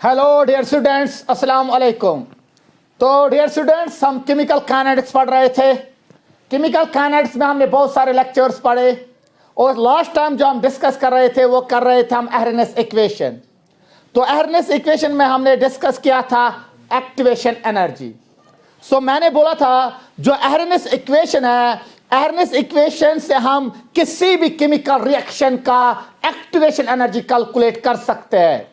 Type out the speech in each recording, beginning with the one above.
Hello dear students, अस्सलाम वालेकुम। तो डियर स्टूडेंट्स, हम केमिकल काइनेटिक्स पढ़ रहे थे। केमिकल काइनेटिक्स में हमने बहुत सारे लेक्चर्स पढ़े और लास्ट टाइम जो हम डिस्कस कर रहे थे वो कर रहे थे हम एहरनेस इक्वेशन। तो एहरनेस इक्वेशन में हमने डिस्कस किया था एक्टिवेशन एनर्जी। सो मैंने बोला था जो एहरनेस इक्वेशन है, एहरनेस इक्वेशन से हम किसी भी केमिकल रिएक्शन का एक्टिवेशन एनर्जी कैलकुलेट कर सकते हैं।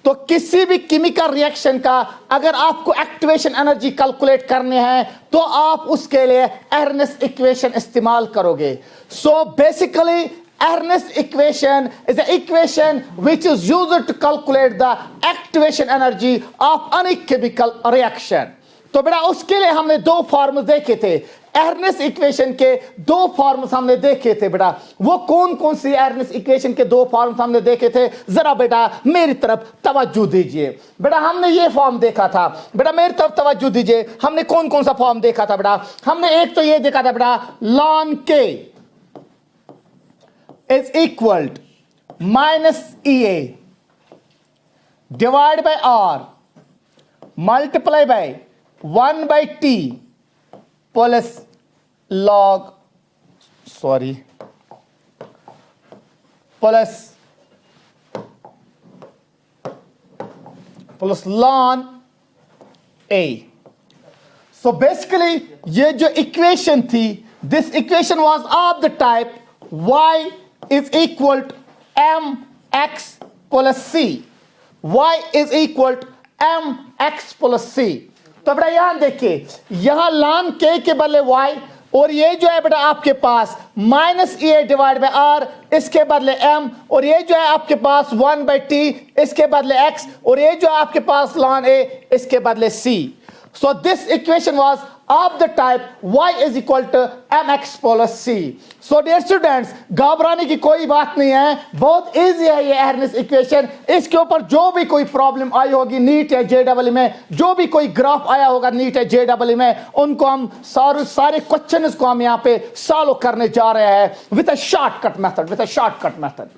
तो किसी भी केमिकल रिएक्शन का अगर आपको एक्टिवेशन एनर्जी कैलकुलेट करने हैं तो आप उसके लिए एहरनेस इक्वेशन इस्तेमाल करोगे। So basically Arrhenius equation is an equation which is used to calculate the activation energy of any chemical reaction। तो बेटा उसके लिए हमने दो फॉर्म्स देखे थे। एहरनेस इक्वेशन के दो फॉर्म्स हमने देखे थे बेटा। वो कौन कौन सी एहरनेस इक्वेशन के दो फॉर्म्स हमने देखे थे, जरा बेटा मेरी तरफ तवज्जो दीजिए। बेटा हमने ये फॉर्म देखा था, बेटा मेरी तरफ तवज्जो दीजिए। हमने कौन कौन सा फॉर्म देखा था बेटा? हमने एक तो ये देखा था बेटा, ln k is equal minus EA divide by R multiply by 1/T plus log ln A। So basically ये जो इक्वेशन थी, this equation was of the type y is equal to mx plus c। y is equal to mx plus c। तो बेटा यहां देखिए, यहां ln k के बदले y और ये जो है बेटा आपके पास minus EA divide by R, इसके बदले m, और ये जो है आपके पास 1/T, इसके बदले x, और ये जो है आपके पास ln A, इसके बदले c। So this equation was of the type y is equal to mx plus c। So dear students, घबराने की कोई बात नहीं है, बहुत इजी है ये एहरनेस इक्वेशन। इसके ऊपर जो भी कोई प्रॉब्लम आई होगी नीट या JEE में, जो भी कोई ग्राफ आया होगा नीट या JEE में, उनको हम सारे क्वेश्चंस को हम यहाँ पे सॉल्व करने जा रहे हैं विद अ शॉर्टकट मेथड।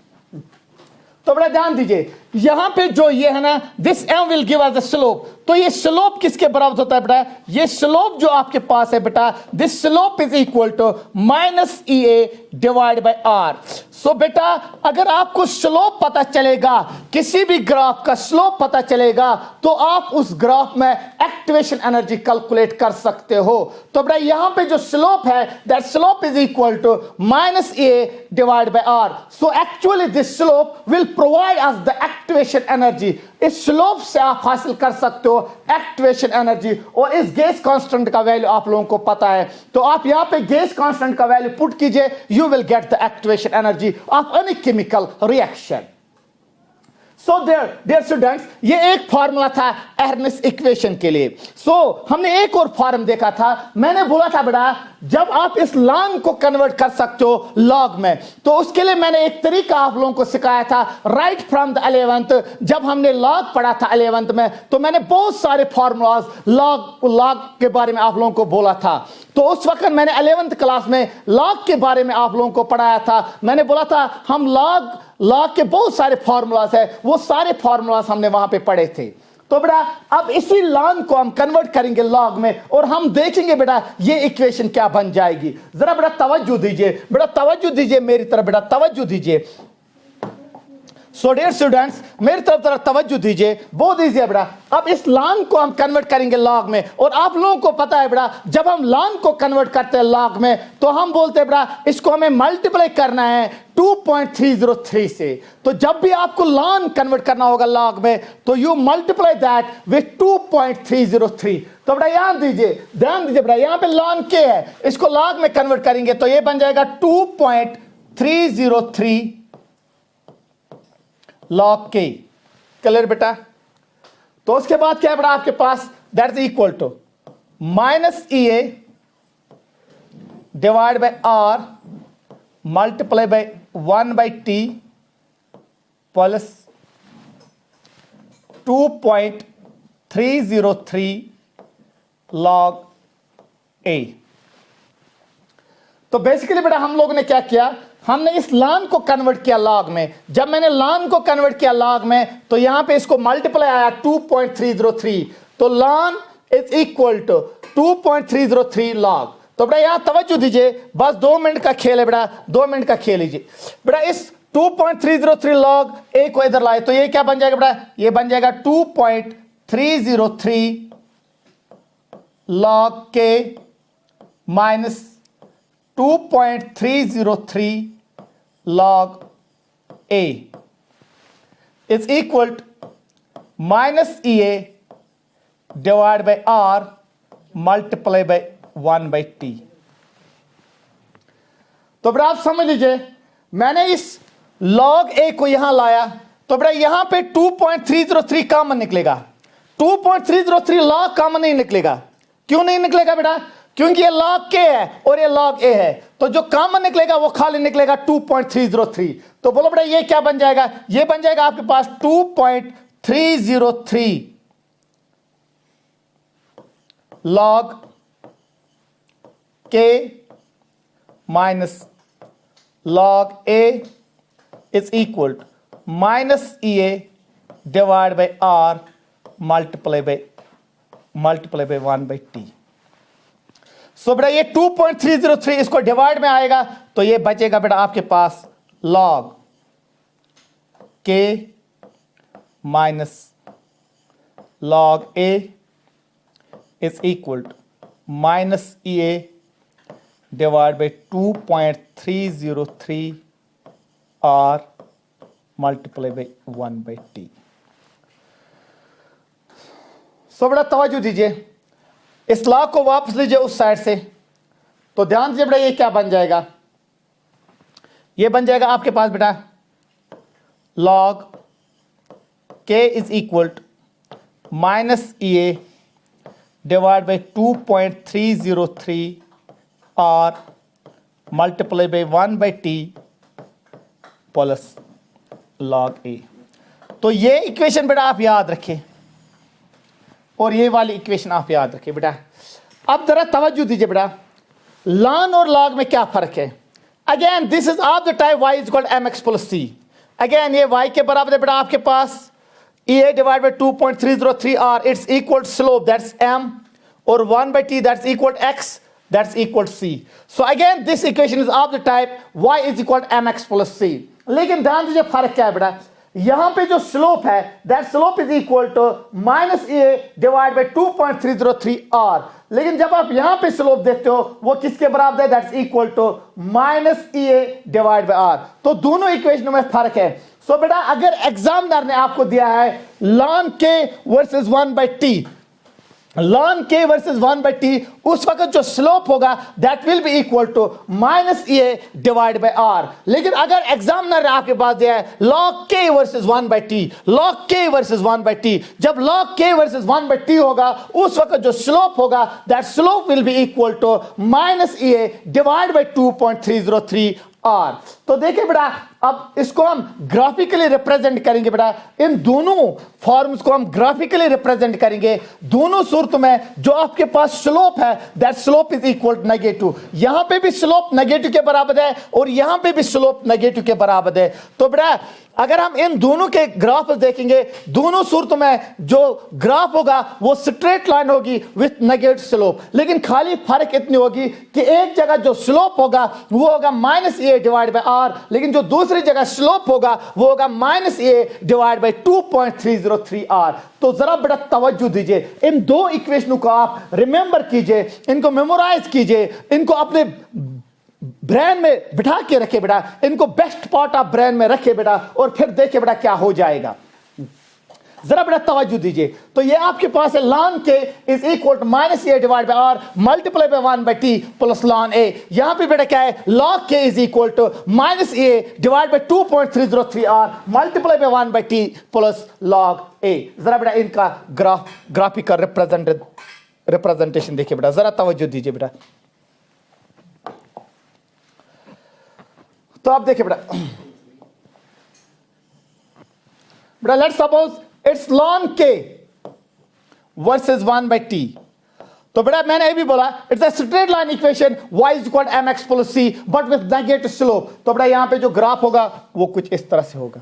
तो बड़ा ध्यान दीजिए, यहां पे जो ये है ना, this m will give us the slope. तो ये स्लोप किसके बराबर होता है बेटा? ये स्लोप जो आपके पास है बेटा, this slope is equal to minus EA divide by R। So बेटा अगर आपको स्लोप पता चलेगा, किसी भी ग्राफ का स्लोप पता चलेगा, तो आप उस ग्राफ में एक्टिवेशन एनर्जी कैलकुलेट कर सकते हो। तो बेटा यहां पे जो स्लोप है, that slope is equal to minus EA divide by R। So actually this slope will provide us the activation energy. इस स्लोप से आप हासिल कर सकते हो एक्टिवेशन एनर्जी। और इस गैस कांस्टेंट का वैल्यू आप लोगों को पता है, तो आप यहां पे गैस कांस्टेंट का वैल्यू पुट कीजिए, you will get the activation energy of any chemical reaction. So dear students, ये एक फॉर्मूला था एहरनेस इक्वेशन के लिए। सो हमने एक और फॉर्म देखा था। मैंने बोला था बेटा जब आप इस ln को कन्वर्ट कर सकते हो log में, तो उसके लिए मैंने एक तरीका आप लोगों को सिखाया था राइट फ्रॉम द 11th। जब हमने log पढ़ा था 11th में, तो मैंने बहुत सारे फॉर्मूलाज log के बारे में आप लोगों को बोला था। तो उस वक्त मैंने 11th क्लास में log के बारे में आप लोगों को पढ़ाया था। मैंने बोला था हम log के बहुत सारे फॉर्मूलाज है, वो सारे फॉर्मूलाज हमने वहां पे पढ़े थे। तो बेटा अब इसी ln को हम कन्वर्ट करेंगे log में, और हम देखेंगे बेटा ये इक्वेशन क्या बन जाएगी। जरा बेटा तवज्जो दीजिए मेरी तरफ, बेटा तवज्जो दीजिए। सो डियर स्टूडेंट्स, मेरी तरफ जरा तवज्जो दीजिए, बहुत ईजी है बेटा। अब इस ln को हम कन्वर्ट करेंगे log में, और आप लोगों को पता है बेटा जब हम ln को कन्वर्ट करते हैं log में, तो हम बोलते हैं बेटा इसको हमें मल्टीप्लाई करना है 2.303 से। तो जब भी आपको ln कन्वर्ट करना होगा log में, तो यू मल्टीप्लाई दैट विथ 2.303। तो बेटा ध्यान दीजिए बेटा, यहां पे ln k है, इसको log में कन्वर्ट करेंगे तो ये बन जाएगा 2.303 log k। क्लियर बेटा? तो उसके बाद क्या है बेटा आपके पास, that is equal to minus EA divide by R multiply by 1/T plus 2.303 log A। तो बेसिकली बेटा हम लोगों ने क्या किया, हमने इस ln को कन्वर्ट किया log में। जब मैंने ln को कन्वर्ट किया log में तो यहां पे इसको मल्टीप्लाई आया 2.303, तो ln is equal to 2.303 log। तो बेटा यहां तवज्जो दीजिए, बस 2 मिनट का खेल है बेटा, 2 मिनट का खेल लीजिए बेटा। इस 2.303 log a को इधर लाए तो ये क्या बन जाएगा बेटा, ये बन जाएगा 2.303 log k minus 2.303 log a is equal to minus EA divided by R multiplied by 1 by T। तो बेटा आप समझ लीजिए, मैंने इस log a को यहां लाया तो बेटा यहां पे 2.303 कॉमन निकलेगा, 2.303 log कॉमन नहीं निकलेगा। क्यों नहीं निकलेगा बेटा, क्योंकि ये log k है और ये log a है, तो जो कॉमन निकलेगा वो खाली निकलेगा 2.303। तो बोलो बेटा ये क्या बन जाएगा, ये बन जाएगा आपके पास 2.303 log k minus log a is equal to minus EA divided by R multiplied by 1 by T। सो बेटा ये 2.303 इसको डिवाइड में आएगा तो ये बचेगा बेटा आपके पास log k minus log a is equal to minus EA divided by 2.303 R multiplied by 1 by T। सो बेटा तवज्जो दीजिए, इस log को वापस लीजिए उस साइड से, तो ध्यान दीजिए बेटा ये क्या बन जाएगा, ये बन जाएगा आपके पास बेटा log k is equal to minus EA divided by 2.303 R multiplied by 1 by T plus log a। तो ये इक्वेशन बेटा आप याद रखें और ये वाली इक्वेशन आप याद रखें बेटा। अब जरा तवज्जो दीजिए बेटा, ln और log में क्या फर्क है। Again this is of the type y is equal mx plus c। Again ये y के बराबर है बेटा आपके पास EA divide by 2.303 R, it's equal slope that's m, और 1 by t that's equal to x that's equal to c। So again this equation is of the type y is equal to mx plus c। लेकिन ध्यान दीजिए फर्क क्या है बेटा, यहां पे जो स्लोप है that slope is equal to minus A divide by 2.303 r, लेकिन जब आप यहां पे स्लोप देखते हो वो किसके बराबर है, that's equal to minus A divide by r। तो दोनों इक्वेशनों में फर्क है। सो बेटा अगर एग्जामिनर ने आपको दिया है ln k versus 1 by t, ln k versus 1 by t, उस वक्त जो स्लोप होगा that will be equal to minus A divide by r। लेकिन अगर एग्जामिनर ने आपके पास दिया है log k versus 1 by t, log k versus 1 by t, जब log k versus 1 by t होगा उस वक्त जो स्लोप होगा that slope will be equal to minus A divide by 2.303 R। तो देखिए बेटा अब इसको हम ग्राफिकली रिप्रेजेंट करेंगे बेटा, इन दोनों फॉर्म्स को हम ग्राफिकली रिप्रेजेंट करेंगे। दोनों सूरतों में जो आपके पास स्लोप है that slope is equal to negative, यहां पे भी स्लोप नेगेटिव के बराबर है और यहां पे भी स्लोप नेगेटिव के बराबर है। तो बेटा अगर हम इन दोनों के ग्राफ देखेंगे, दोनों सूरतों में जो ग्राफ होगा वो स्ट्रेट लाइन होगी विथ नेगेटिव स्लोप, लेकिन खाली फर्क इतनी होगी कि एक जगह जो स्लोप होगा वो होगा minus A divide by R, लेकिन जो दूसरी जगह स्लोप होगा वो होगा minus A divide by 2.303 R. तो जरा बेटा तवज्जो दीजिए, इन दो इक्वेशनों को आप रिमेंबर कीजिए, इनको मेमोराइज कीजिए, इनको अपने ब्रेन में बिठा के रखे बेटा, इनको बेस्ट पार्ट ऑफ ब्रेन में रखे बेटा, और फिर देखिए बेटा क्या हो जाएगा। जरा बेटा तवज्जो दीजिए, तो ये आपके पास है ln k is equal to minus A divide by R multiply by 1 by t plus ln a। यहां पे बेटा क्या है, log k is equal to minus A divide by 2.303 r multiply by 1 by t plus log a। जरा बेटा इनका graphical representation देखिए बेटा, जरा तवज्जो दीजिए बेटा। तो आप देखिए बेटा, let's suppose it's ln k versus 1 by t। तो बेटा मैंने ये भी बोला it's a straight line equation y is equal M X plus C but with negative slope. तो बेटा यहां पे जो ग्राफ होगा वो कुछ इस तरह से होगा,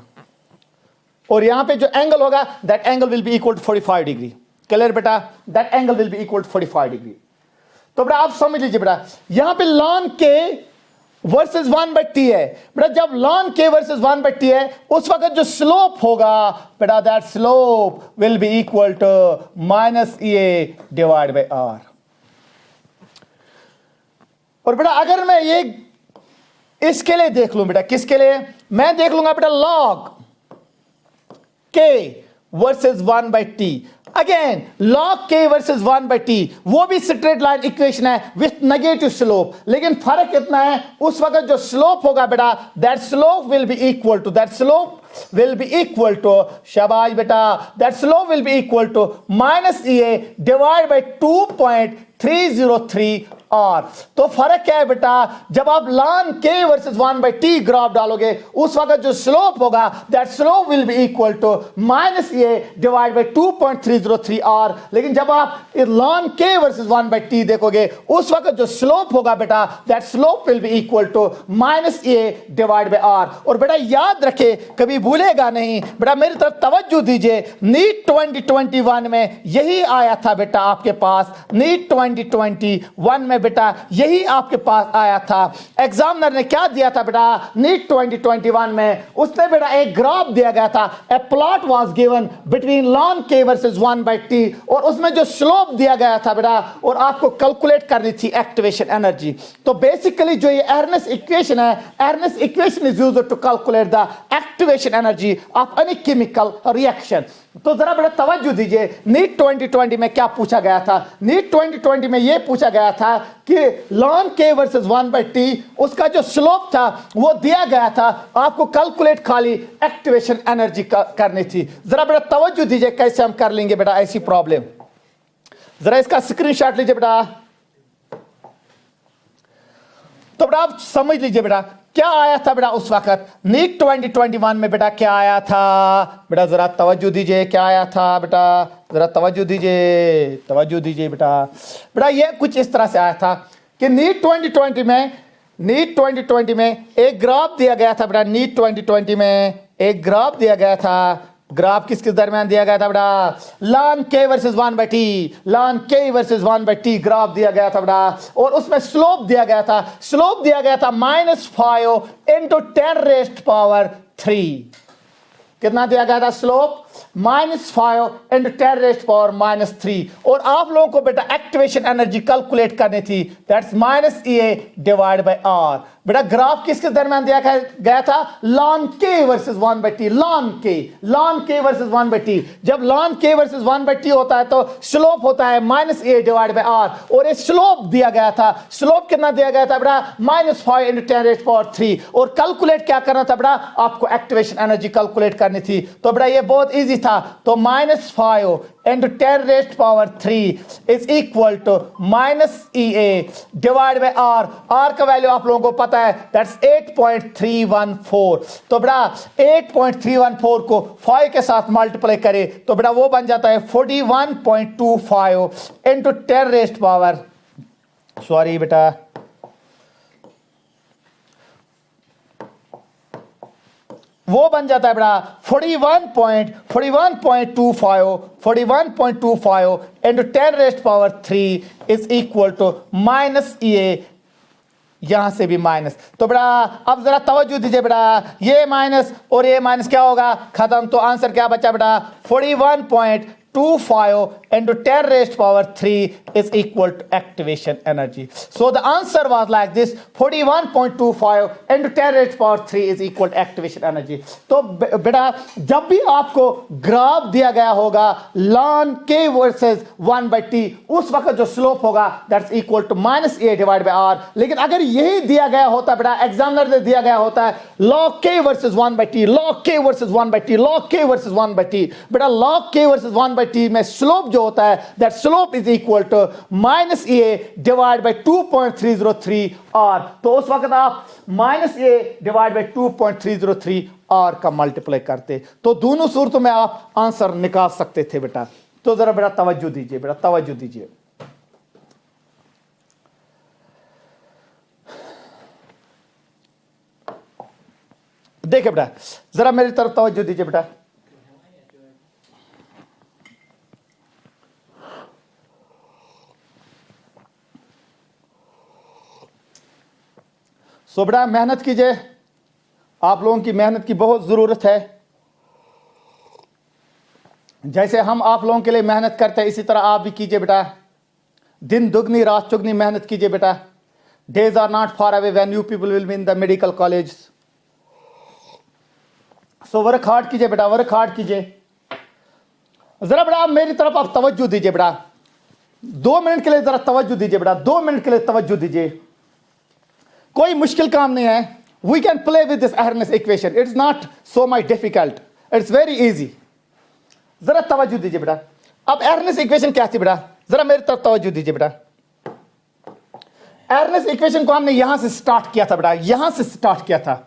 और यहां पे जो एंगल होगा that angle will be equal to 45 degree. Clear बेटा, that angle will be equal to 45 degree. तो बेटा आप समझ लीजिए बेटा यहां पे ln k वर्सेस 1/t है। बेटा जब ln k वर्सेस 1/t है उस वक्त जो स्लोप होगा बेटा that slope will be equal to -ea divide by r। और बेटा अगर मैं ये इसके लिए देख लूं बेटा, किसके लिए मैं देख लूंगा बेटा log k versus 1/t। Again log k versus 1/t वो भी स्ट्रेट लाइन इक्वेशन है विथ नेगेटिव स्लोप, लेकिन फर्क कितना है उस वक्त जो स्लोप होगा बेटा that slope will be equal to शाबाश बेटा that slope will be equal to -ea divide by 2.303 r। तो फर्क क्या है बेटा, जब आप ln k versus 1/t graph डालोगे उस वक्त जो स्लोप होगा that slope will be equal to -ea divide by 2.303 r। लेकिन जब आप ln k वर्सेस 1/t देखोगे उस वक्त जो स्लोप होगा बेटा that slope will be equal to -ea divide by r। और बेटा याद रखे, कभी भूलेगा नहीं बेटा, मेरी तरफ तवज्जो दीजिए, नीट 2021 में यही आया था बेटा आपके पास, नीट 2021 में बेटा यही आपके पास आया था। एग्जामिनर ने क्या दिया था बेटा नीट 2021 में, उसने बेटा एक ग्राफ दिया गया था, ए plot was given between ln k versus 1/t, और उसमें जो स्लोप दिया गया था बेटा और आपको कैलकुलेट करनी थी एक्टिवेशन एनर्जी। तो बेसिकली जो ये एर्नस्ट इक्वेशन है, Arrhenius equation is used to calculate the activation energy of any chemical reaction. तो जरा बड़ा तवज्जो दीजिए, नीट 2020 में क्या पूछा गया था, नीट 2020 में यह पूछा गया था कि ln k वर्सेस 1/t उसका जो स्लोप था वो दिया गया था, आपको कैलकुलेट खाली एक्टिवेशन एनर्जी करनी थी। जरा बड़ा तवज्जो दीजिए कैसे हम कर लेंगे बेटा ऐसी प्रॉब्लम, जरा इसका स्क्रीनशॉट लीजिए बेटा। तो बेटा आप समझ लीजिए बेटा क्या आया था बेटा उस वक्त नीट 2021 में बेटा क्या आया था बेटा, जरा तवज्जो दीजिए क्या आया था बेटा, जरा तवज्जो दीजिए बेटा। बेटा ये कुछ इस तरह से आया था कि नीट 2020 में एक ग्राफ दिया गया था बेटा, नीट 2020 में एक ग्राफ दिया गया था। ग्राफ किसके दरमियान दिया गया था बेटा, ln k versus 1/t graph दिया गया था बेटा, और उसमें स्लोप दिया गया था -5 × 10⁻³ कितना दिया गया था स्लोप, -5 × 10⁻³ और आप लोगों को बेटा एक्टिवेशन एनर्जी कैलकुलेट करनी थी, that's -ea divide by r। बेटा ग्राफ किसके दरमियान दिया गया था, ln k versus 1/t, ln k versus 1/t। जब ln k वर्सेस 1/t होता है तो स्लोप होता है -a डिवाइड बाय r, और ये स्लोप दिया गया था, स्लोप कितना दिया गया था बेटा, -5 × 10⁻³ और कैलकुलेट क्या करना था बेटा, आपको एक्टिवेशन एनर्जी कैलकुलेट करनी थी। तो बेटा ये बहुत इजी था, तो -5 × 10⁻³ is equal to -ea divide by r। r का वैल्यू आप लोगों को पता है दैट्स 8.314। तो बेटा 8.314 को 5 के साथ मल्टीप्लाई करें तो बेटा वो बन जाता है 41.25 × 10⁻, सॉरी बेटा वो बन जाता है बेटा 41.25 × 10⁻³ इज इक्वल टू -ea, यहां से भी माइनस। तो बेटा अब जरा तवज्जो दीजिए बेटा, ये माइनस और ये माइनस क्या होगा, खत्म। तो आंसर क्या बचा बेटा, 41.25 × 10⁻³ is equal to activation energy. So the answer was like this, 41.25 × 10⁻³ is equal to activation energy. तो बेटा जब भी आपको ग्राफ दिया गया होगा ln k वर्सेस 1/t, उस वक्त जो स्लोप होगा that's equal to -a divide by r। लेकिन अगर यही दिया गया होता बेटा, एग्जामिनर ने दिया गया होता है log k versus 1/t, log k versus 1/t, log k versus 1/t, बेटा log k वर्सेस 1/t में स्लोप जो होता है that slope is equal to -a divide by 2.303 r। तो उस वक्त आप -a डिवाइड बाय 2.303 r का मल्टीप्लाई करते तो दोनों सूरतों में आप आंसर निकाल सकते थे बेटा। तो जरा बेटा तवज्जो दीजिए बेटा, तवज्जो दीजिए। देखिए बेटा, जरा मेरी तरफ तवज्जो दीजिए बेटा। सो बेटा मेहनत कीजिए, आप लोगों की मेहनत की बहुत जरूरत है। जैसे हम आप लोगों के लिए मेहनत करते हैं, इसी तरह आप भी कीजिए बेटा। दिन दुगनी रात चुगनी मेहनत कीजिए बेटा। Days are not far away when you people will be in the medical college. So work hard कीजिए बेटा, वर्क हार्ड कीजिए। जरा बेटा आप मेरी तरफ आप तवज्जो दीजिए बेटा, 2 मिनट के लिए जरा तवज्जो दीजिए बेटा, 2 मिनट के लिए तवज्जो दीजिए। कोई मुश्किल काम नहीं है। We can play with this Arrhenius equation, it's not so much difficult, it's very easy. जरा तवज्जो दीजिए बेटा। अब एहरनेस इक्वेशन क्या थी बेटा, जरा मेरी तरफ तवज्जो दीजिए बेटा। एहरनेस इक्वेशन को हमने यहां से स्टार्ट किया था बेटा, यहां से स्टार्ट किया था।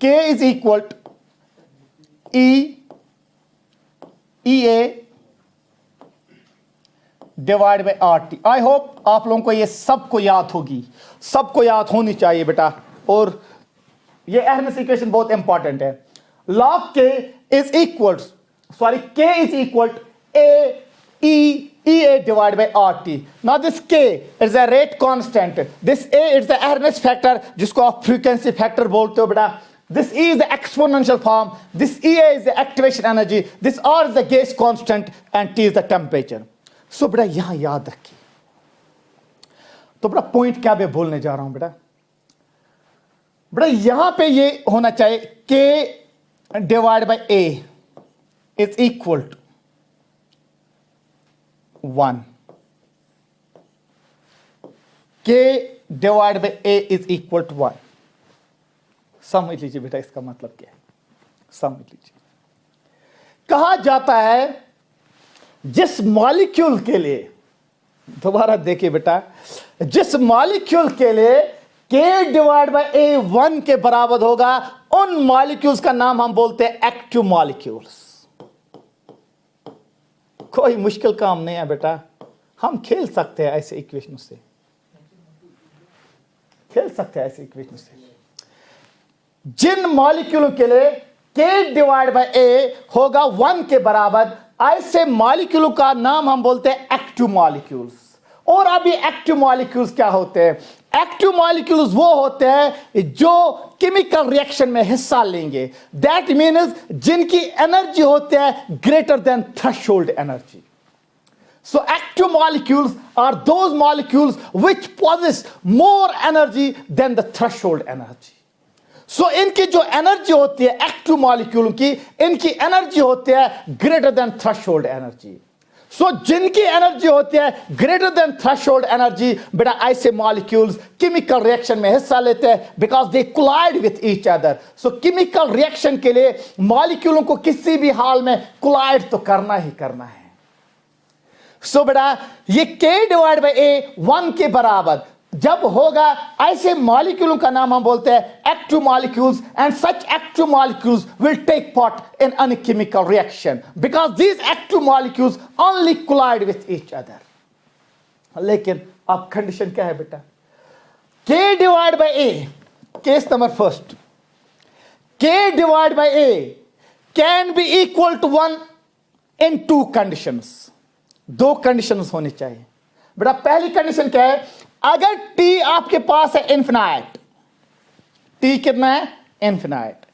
K is equal E A divide by R T. I hope आप लोगों को ये सबको याद होगी, सबको याद होनी चाहिए बेटा। और ये एहरनेस इक्वेशन बहुत इंपॉर्टेंट है। लॉग के is equal, sorry, K is equal A E divided by RT. Now this K is a rate constant. This A is the awareness factor, जिसको आप frequency factor बोलते हो बेटा। This E is the exponential form. This EA is the activation energy. This R is the gauge constant and T is the temperature. So बेटा यहाँ याद रखिए। तो बेटा पॉइंट क्या मैं बोलने जा रहा हूं बेटा, बेटा यहां पे ये होना चाहिए K divided by A is equal to 1. K divided by A is equal to 1. समझ लीजिए बेटा इसका मतलब क्या है, समझ लीजिए। कहा जाता है जिस मॉलिक्यूल के लिए, दोबारा देखिए बेटा, जिस मॉलिक्यूल के लिए K डिवाइड बाय A 1 के बराबर होगा, उन मॉलिक्यूल्स का नाम हम बोलते हैं एक्टिव मॉलिक्यूल्स। कोई मुश्किल काम नहीं है बेटा, हम खेल सकते हैं ऐसे इक्वेशन से, खेल सकते हैं ऐसे इक्वेशन से। जिन मॉलिक्यूलों के लिए K डिवाइड बाय A होगा 1 के बराबर, ऐसे मॉलिक्यूलों का नाम हम बोलते हैं एक्टिव मॉलिक्यूल्स। और अभी एक्टिव मॉलिक्यूल्स क्या होते हैं? एक्टिव मॉलिक्यूल्स वो होते हैं जो केमिकल रिएक्शन में हिस्सा लेंगे, दैट मीन्स जिनकी एनर्जी होती है greater than threshold energy. So active molecules are those molecules which possess more energy than the threshold energy. So इनकी जो एनर्जी होती है एक्टिव मॉलिक्यूल की, इनकी एनर्जी होती है ग्रेटर देन थ्रेशोल्ड एनर्जी। सो जिनकी एनर्जी होती है ग्रेटर देन थ्रेशोल्ड एनर्जी, बेटा ऐसे मॉलिक्यूल्स केमिकल रिएक्शन में हिस्सा लेते हैं because they collide with each other. So chemical reaction के लिए मॉलिक्यूलों को किसी भी हाल में कोलाइड तो करना ही करना है। सो बेटा ये K डिवाइड बाय A 1 के बराबर जब होगा, ऐसे मॉलिक्यूलों का नाम हम बोलते हैं active molecules, and such active molecules will take part in any chemical reaction because these active molecules only collide with each other. लेकिन अब कंडीशन क्या है बेटा? K divide by A, case number first, K divide by A can be equal to 1 in 2 conditions. 2 conditions होनी चाहिए बेटा। पहली condition क्या है? अगर T आपके पास है इन्फिनाइट, T कितना है? इन्फिनाइट।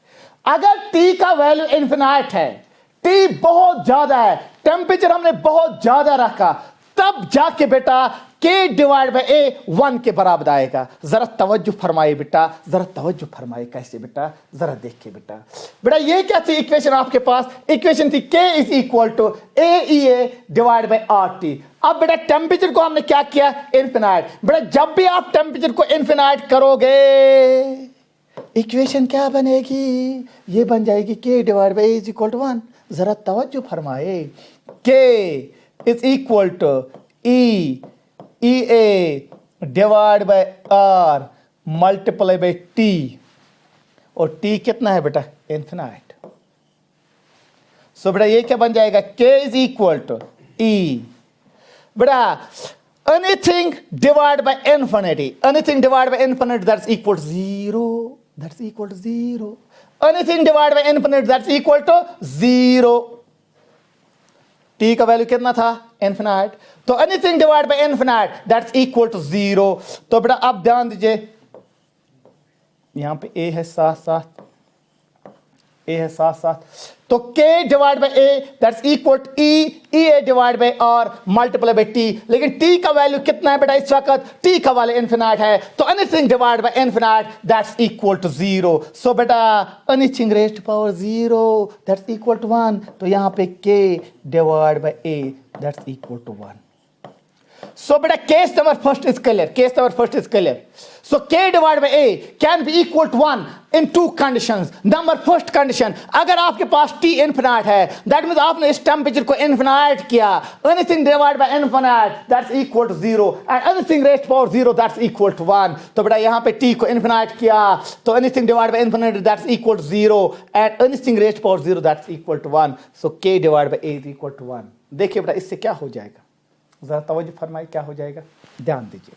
अगर T का वैल्यू इन्फिनाइट है, T बहुत ज्यादा है, टेम्परेचर हमने बहुत ज्यादा रखा, तब जाके बेटा K डिवाइड बाय A 1 के बराबर आएगा। जरा तवज्जो फरमाइए बेटा, जरा तवज्जो फरमाइए। कैसे बेटा? जरा देखिए बेटा। बेटा ये क्या थी इक्वेशन आपके पास? इक्वेशन थी K is equal to AEA divide by RT। अब बेटा टेम्परेचर को हमने क्या किया? इन्फिनाइट। बेटा जब भी आप टेम्परेचर को इन्फिनाइट करोगे, इक्वेशन क्या बनेगी? ये बन जाएगी K divide by A is equal to 1। जरा तवज्जो फरमाए। K is equal to EA divide by R multiply by T, और T कितना है बेटा? इन्फिनाइट। सो बेटा ये क्या बन जाएगा? K is equal to E। बेटा anything divide by infinity, anything divide by infinity that's equal to 0। That's equal to 0. Anything divide by infinite that's equal to 0. t का वैल्यू कितना था? इन्फिनाइट. तो anything divide by infinite that's equal to 0. तो बेटा अब ध्यान दीजिए, यहां पे a है साथ साथ, a है साथ साथ, तो k divide by a that's equal to e a divide by r multiply by t. लेकिन t का वैल्यू कितना है बेटा इस वक्त? t का वैल्यू इन्फिनाइट है, तो anything divide by infinite that's equal to 0. So बेटा anything raised to power 0 that's equal to 1. तो यहां पे k divide by a that's equal to 1. So beta case number first is clear. Case number first is clear. So k divided by a can be equal to 1 in two conditions. Number first condition, अगर आपके पास t infinite है, that means आपने इस temperature को infinite किया. Anything divided by infinite that's equal to 0 and anything raised to power 0 that's equal to 1. तो बेटा यहाँ पे t को infinite किया, तो anything divided by infinite that's equal to 0 and anything raised to power 0 that's equal to 1. So k divided by a is equal to 1. देखिए बेटा इससे क्या हो जाएगा, जरा तवज्जो फरमाइए क्या हो जाएगा. ध्यान दीजिए,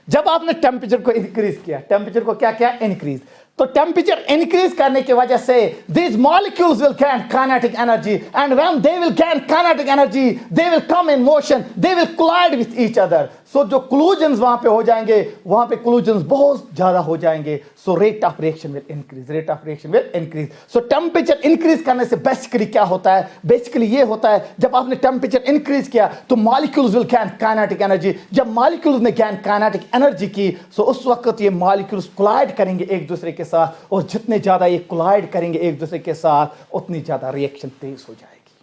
जब आपने टेम्परेचर को इंक्रीज किया, टेम्परेचर को क्या किया? इंक्रीज. तो टेम्परेचर इंक्रीज करने की वजह से these molecules will gain kinetic energy and when they will gain kinetic energy they will come in motion, they will collide with each other. सो जो क्लूजन्स वहां पे हो जाएंगे, वहां पे क्लूजन्स बहुत ज्यादा हो जाएंगे. So rate of reaction will increase, rate of reaction will increase. So temperature increase करने से बेसिकली क्या होता है? बेसिकली ये होता है जब आपने टेम्परेचर इंक्रीज किया तो molecules will gain kinetic energy. जब मॉलिक्यूल्स ने गेन काइनेटिक एनर्जी की, सो उस वक्त ये मॉलिक्यूल्स कोलाइड करेंगे एक दूसरे के साथ, और जितने ज्यादा ये कोलाइड करेंगे एक दूसरे के साथ उतनी ज्यादा रिएक्शन तेज हो जाएगी.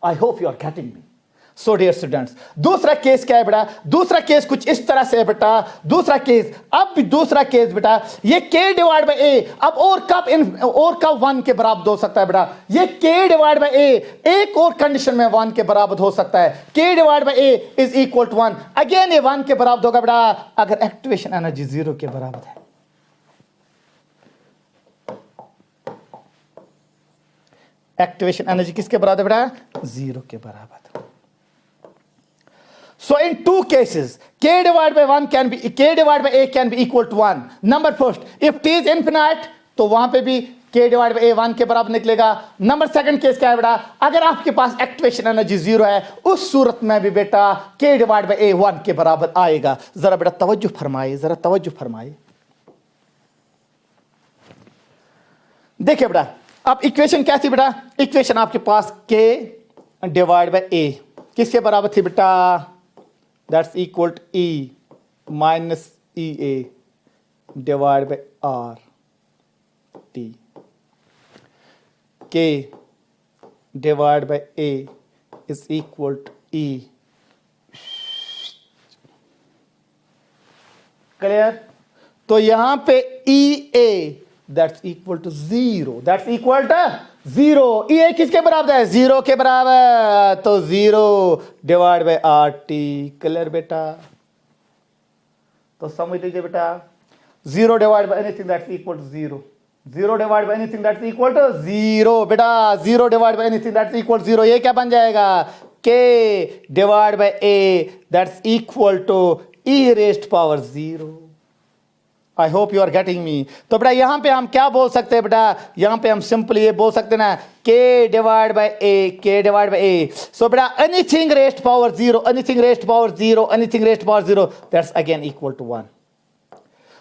I hope you are getting me. So dear students, दूसरा केस क्या है बेटा? दूसरा केस कुछ इस तरह से है बेटा. दूसरा केस, अब भी दूसरा केस बेटा, ये k डिवाइड बाय a अब और कब 1 के बराबर हो सकता है बेटा? ये k डिवाइड बाय a एक और कंडीशन में 1 के बराबर हो सकता है. k divide by a is equal to 1. Again ये 1 के बराबर होगा बेटा अगर एक्टिवेशन एनर्जी 0 के बराबर है. एक्टिवेशन एनर्जी किसके बराबर बेटा? 0 के बराबर. So in two cases, k divided by a can be equal to 1. Number first, if t is infinite, तो वहां पे भी k divided by a 1 के बराबर निकलेगा. नंबर सेकंड केस क्या है बेटा? अगर आपके पास एक्टिवेशन एनर्जी 0 है, उस सूरत में भी बेटा k divided by a 1 के बराबर आएगा. जरा बेटा तवज्जो फरमाइए, जरा तवज्जो फरमाइए. देखिए बेटा, अब इक्वेशन क्या थी बेटा? इक्वेशन आपके पास k डिवाइड बाय a किसके बराबर थी बेटा? That's equal to E minus EA divided by R T. K divided by A is equal to E. Clear? तो यहां पे EA that's equal to 0. That's equal to 0. EA किसके बराबर है? 0 के बराबर. तो 0 डिवाइड बाय RT. क्लियर बेटा? तो समझ लीजिए बेटा, 0 divide by anything that's equal to 0. 0 divide by anything that's equal to 0 बेटा. 0 divide by anything that's equal to 0. ये क्या बन जाएगा? K divide by A that's equal to E raised power 0. I hope you are getting me. तो बेटा यहां पे हम क्या बोल सकते हैं बेटा? यहां पे हम सिंपली ये बोल सकते हैं ना, k divide by a. So बेटा anything raised power 0, anything raised power 0, anything raised power 0 that's again equal to 1.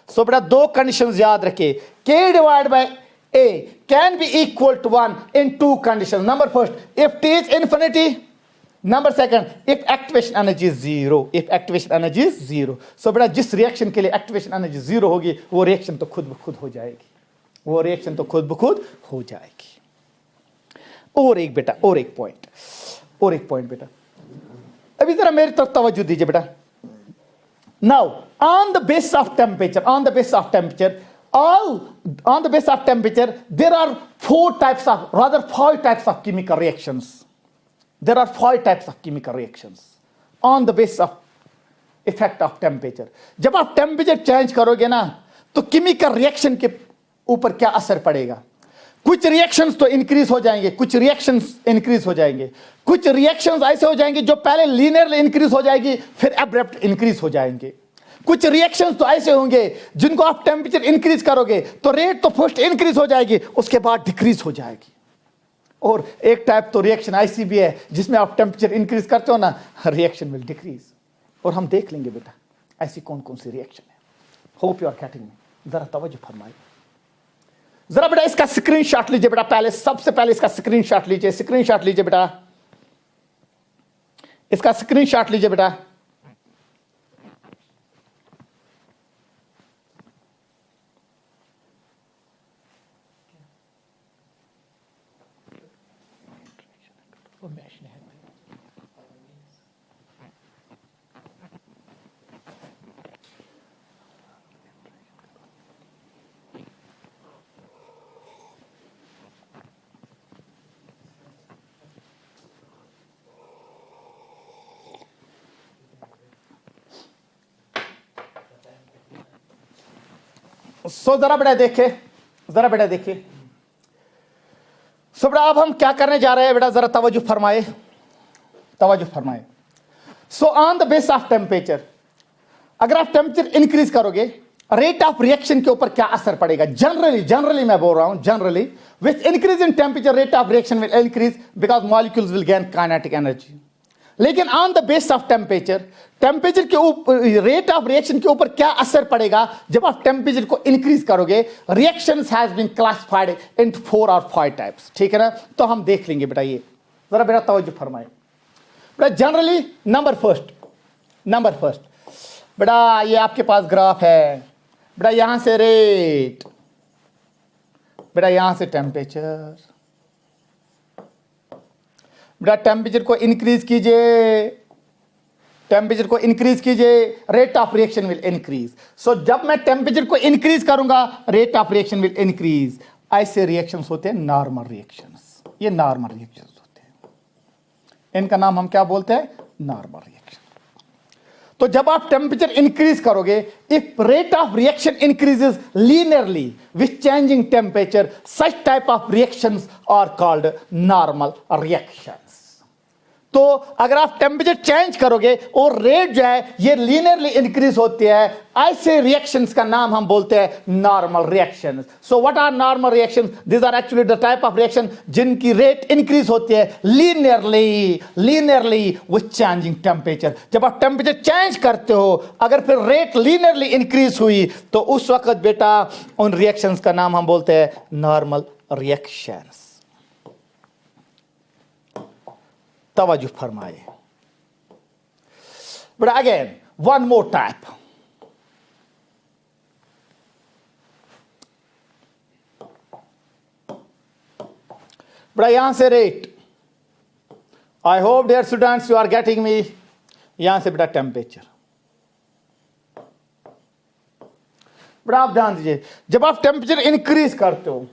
So बेटा दो कंडीशंस याद रखिए. k divide by a can be equal to 1 in two condition. Number first, if t is infinity. Number second, if activation energy 0. If activation energy 0. So बेटा जिस reaction के लिए activation energy 0 होगी, वो रिएक्शन तो खुद ब खुद हो जाएगी. वो रिएक्शन तो खुद ब खुद हो जाएगी. और एक बेटा, और एक पॉइंट बेटा, अभी जरा मेरी तरफ तवज्जो दीजिए बेटा. Now on the basis of temperature, on the basis of temperature, there are 5 types of chemical reactions. There are 5 types of chemical reactions on the basis of effect of temperature. जब आप टेम्परेचर चेंज करोगे ना, तो chemical reaction के ऊपर क्या असर पड़ेगा? कुछ रिएक्शंस तो इंक्रीज हो जाएंगे, कुछ रिएक्शंस इंक्रीज हो जाएंगे, कुछ रिएक्शंस ऐसे हो जाएंगे जो पहले लीनियरली इंक्रीज हो जाएगी, फिर अब्रप्ट इंक्रीज हो जाएंगे. कुछ रिएक्शंस तो ऐसे होंगे जिनको आप टेम्परेचर इंक्रीज करोगे तो रेट तो फर्स्ट इंक्रीज हो जाएगी, उसके बाद डिक्रीज हो जाएगी। और एक टाइप तो रिएक्शन ऐसी भी है जिसमें आप टेम्परेचर इंक्रीज करते हो ना, रिएक्शन विल डिक्रीज। और हम देख लेंगे बेटा ऐसी कौन कौन सी रिएक्शन है। Hope you are getting me. जरा तवज्जो फरमाइए, जरा बेटा इसका स्क्रीनशॉट लीजिए बेटा। पहले सबसे पहले इसका स्क्रीनशॉट लीजिए, स्क्रीनशॉट लीजिए बेटा, इसका स्क्रीनशॉट लीजिए बेटा। सो जरा बेटा देखिए, जरा बेटा देखिए। सो बेटा अब हम क्या करने जा रहे हैं बेटा, जरा तवज्जो फरमाए, तवज्जो फरमाए। So on the base of temperature, अगर आप टेम्परेचर इंक्रीज करोगे रेट ऑफ रिएक्शन के ऊपर क्या असर पड़ेगा। जनरली मैं बोल रहा हूं, generally with increase in temperature rate of reaction will increase because molecules will gain kinetic energy. लेकिन on the base of temperature, temperature के ऊपर रेट ऑफ रिएक्शन के ऊपर क्या असर पड़ेगा जब आप टेम्परेचर को इंक्रीज करोगे। Reactions has been classified in 4 और 5 टाइप्स, ठीक है ना। तो हम देख लेंगे बेटा, ये जरा बेटा तवज्जो फरमाए बेटा। जनरली नंबर फर्स्ट बेटा, ये आपके पास ग्राफ है बेटा, यहां से रेट बेटा, यहां से टेम्परेचर बेटा। टेम्परेचर को इंक्रीज कीजिए, टेम्परेचर को इंक्रीज कीजिए, rate of reaction will increase. So जब मैं टेम्परेचर को इंक्रीज करूंगा rate of reaction will increase. ऐसे रिएक्शंस होते हैं नॉर्मल रिएक्शंस, ये नॉर्मल रिएक्शंस होते हैं, इनका नाम हम क्या बोलते हैं, नॉर्मल रिएक्शन। तो जब आप टेम्परेचर इंक्रीज करोगे, if rate of reaction increases linearly with changing temperature, such type of reactions are called normal reactions. तो अगर आप टेम्परेचर चेंज करोगे और रेट जो है ये लीनियरली इंक्रीज होती है, ऐसे रिएक्शंस का नाम हम बोलते हैं normal reactions. So what are normal reactions? This are actually the type of reaction जिनकी रेट इंक्रीज होती है लीनियरली विथ चेंजिंग टेम्परेचर। जब आप टेम्परेचर चेंज करते हो, अगर फिर रेट लीनियरली इंक्रीज हुई तो उस वक्त बेटा उन रिएक्शंस का नाम हम बोलते हैं नॉर्मल रिएक्शंस। तवज्जो फरमाए but again one more type. बड़ा यहां से rate, I hope dear students you are getting me. यहां से बेटा टेम्परेचर, बड़ा आप ध्यान दीजिए, जब आप टेम्परेचर इंक्रीज करते हो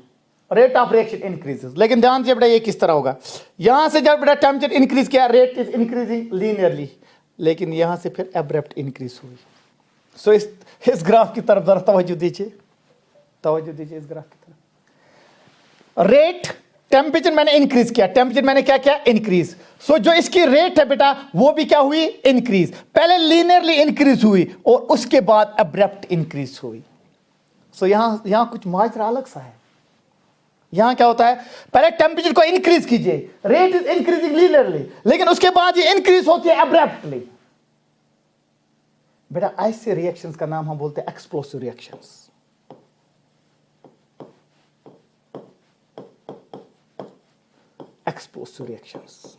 रेट ऑफ रिएक्शन इंक्रीजेस। लेकिन ध्यान दीजिए बेटा ये किस तरह होगा, यहां से जब बेटा टेम्परेचर इंक्रीज किया रेट इज इंक्रीजिंग लीनियरली, लेकिन यहां से फिर एब्रप्ट इंक्रीज हुई। सो इस ग्राफ की तरफ जरा तवज्जो दीजिए, तवज्जो दीजिए इस ग्राफ की तरफ। रेट टेम्परेचर मैंने इंक्रीज किया, टेम्परेचर मैंने क्या किया, इंक्रीज। सो जो इसकी रेट है बेटा वो भी क्या हुई, इंक्रीज। पहले लीनियरली इंक्रीज हुई और उसके बाद एब्रप्ट इंक्रीज हुई। सो यहां कुछ माजरा अलग सा है। यहां क्या होता है, पहले टेम्परेचर को इंक्रीज कीजिए, रेट इज इंक्रीजिंग लीनियरली, लेकिन उसके बाद ये इंक्रीज होती है एब्रप्टली। बेटा ऐसे रिएक्शंस का नाम हम बोलते हैं explosive reactions. Explosive reactions.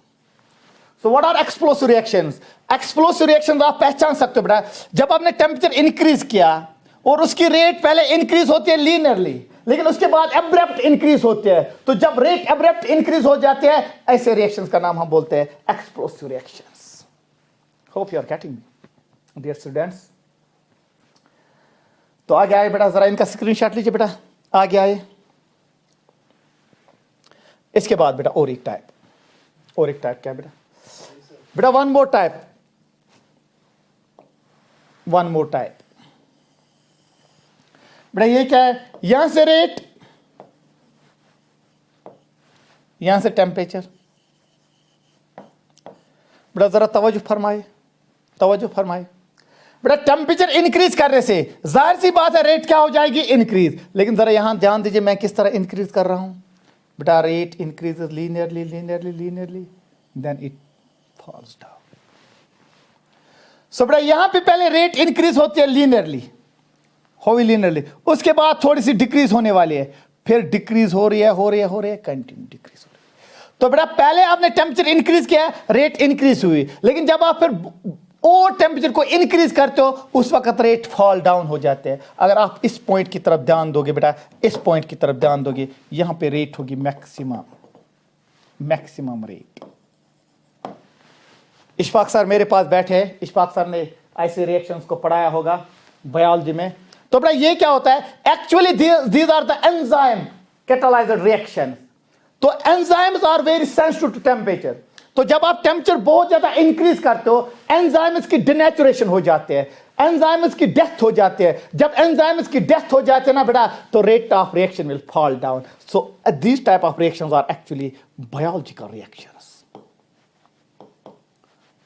So what are explosive reactions? Explosive reactions आप पहचान सकते हो बेटा, जब आपने टेम्परेचर इंक्रीज किया और उसकी रेट पहले इंक्रीज होती है लीनियरली, लेकिन उसके बाद एब्रप्ट इंक्रीज होती है। तो जब रेट एब्रप्ट इंक्रीज हो जाती है, ऐसे रिएक्शंस का नाम हम बोलते हैं explosive reactions. Hope you are getting me dear students. तो आगे आए बेटा, जरा इनका स्क्रीनशॉट लीजिए बेटा, आगे आए। इसके बाद बेटा और एक टाइप, और एक टाइप क्या है बेटा, बेटा one more type, one more type. बेटा ये क्या है, यहां से रेट, यहां से टेम्परेचर। बेटा जरा तवज्जो फरमाए, तवज्जो फरमाए। बेटा टेम्परेचर इंक्रीज करने से जाहिर सी बात है रेट क्या हो जाएगी, इंक्रीज। लेकिन जरा यहां ध्यान दीजिए मैं किस तरह इंक्रीज कर रहा हूं। बेटा rate increases linearly linearly linearly, then it falls down. So बेटा यहां पे पहले रेट इंक्रीज होती है लीनियरली, होगी लीनियरली, उसके बाद थोड़ी सी डिक्रीज होने वाली है, फिर डिक्रीज हो रही है कंटिन्यू डिक्रीज हो रही है। तो बेटा पहले आपने टेम्परेचर इंक्रीज किया, रेट इंक्रीज हुई, लेकिन जब आप फिर और टेम्परेचर को इंक्रीज करते हो उस वक्त रेट फॉल डाउन हो जाते हैं। अगर आप इस पॉइंट की तरफ ध्यान दोगे बेटा, इस पॉइंट की तरफ ध्यान दोगे, यहां पे रेट होगी मैक्सिमम रेट। इशफाक सर मेरे पास बैठे हैं, इशफाक सर ने ऐसे रिएक्शंस को पढ़ाया होगा बायोलॉजी में। तो बेटा ये क्या होता है, actually these are the enzyme catalysed reaction. तो enzymes are very sensitive to temperature. तो जब आप टेम्परेचर बहुत ज्यादा इंक्रीज करते हो एंजाइम्स की डिनेचुरेशन हो जाते हैं, एंजाइम्स की डेथ हो जाती है। जब एंजाइम्स की डेथ हो जाती है ना बेटा, तो rate of reaction will fall down. So these type of reactions are actually biological reactions.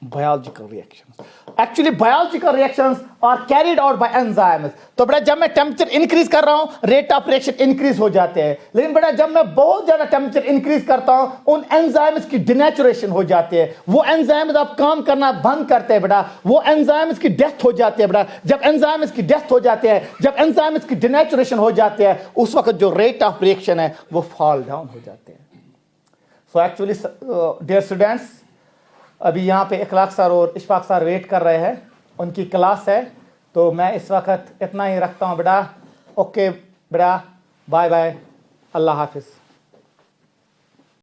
Biological reactions. Actually, biological reactions are carried out by enzymes. तो बेटा जब मैं टेम्परेचर इंक्रीज कर रहा हूं रेट ऑफ रिएक्शन इंक्रीज हो जाते हैं, लेकिन बेटा जब मैं बहुत ज्यादा टेम्परेचर इंक्रीज करता हूं उन एंजाइम्स की डिनेचुरेशन हो जाती है। वो एंजाइम्स अब काम करना बंद करते हैं बेटा, वो एंजाइम्स की डेथ हो जाती है बेटा। जब एंजाइम्स की डेथ हो जाती है, जब एंजाइम्स की डिनेचुरेशन हो जाती है, उस वक्त जो रेट ऑफ रिएक्शन है वो फॉल डाउन हो जाते हैं। सो एक्चुअली डियर स्टूडेंट्स, अभी यहाँ पे इखलाक सर और इशफाक सर वेट कर रहे हैं, उनकी क्लास है, तो मैं इस वक्त इतना ही रखता हूँ बेटा। ओके बेटा, बाय बाय, अल्लाह हाफिज़।